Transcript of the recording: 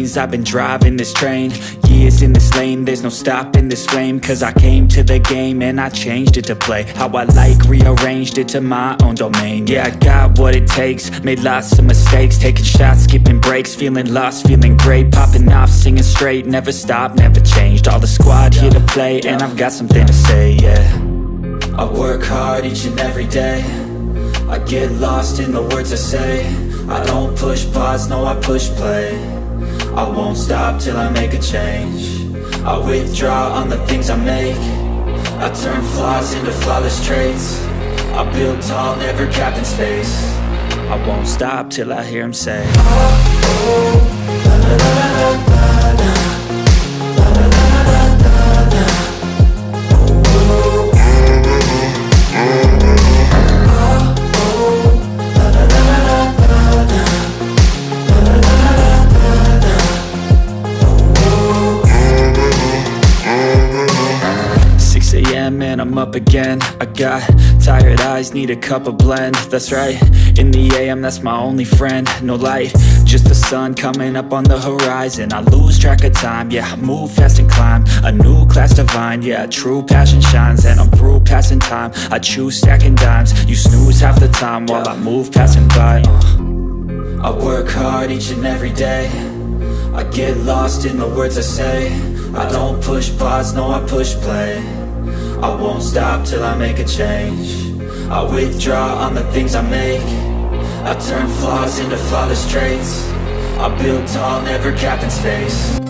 days I've been driving this train, years in this lane, there's no stopping this flame. Cause I came to the game and I changed it to play how I like, rearranged it to my own domain. Yeah, I got what it takes, made lots of mistakes, taking shots, skipping breaks, feeling lost, feeling great, popping off, singing straight, never stopped, never changed. All the squad here to play and I've got something to say, yeah. I work hard each and every day, I get lost in the words I say. I don't push pause, no, I push play. I won't stop till I make a change. I withdraw on the things I make. I turn flaws into flawless traits. I build tall, never capped in space. I won't stop till I hear him say, oh, oh, la la la la la la, la la la la la la, oh, oh, and I'm up again. I got tired eyes, need a cup of blend. That's right, in the AM, that's my only friend. No light, just the sun coming up on the horizon. I lose track of time, yeah, I move fast and climb a new class divine, yeah, true passion shines. And I'm through passing time, I choose stacking dimes. You snooze half the time while I move passing by. I work hard each and every day, I get lost in the words I say. I don't push pause, no, I push play. I won't stop till I make a change. I withdraw on the things I make. I turn flaws into flawless traits. I build tall, never capped in space.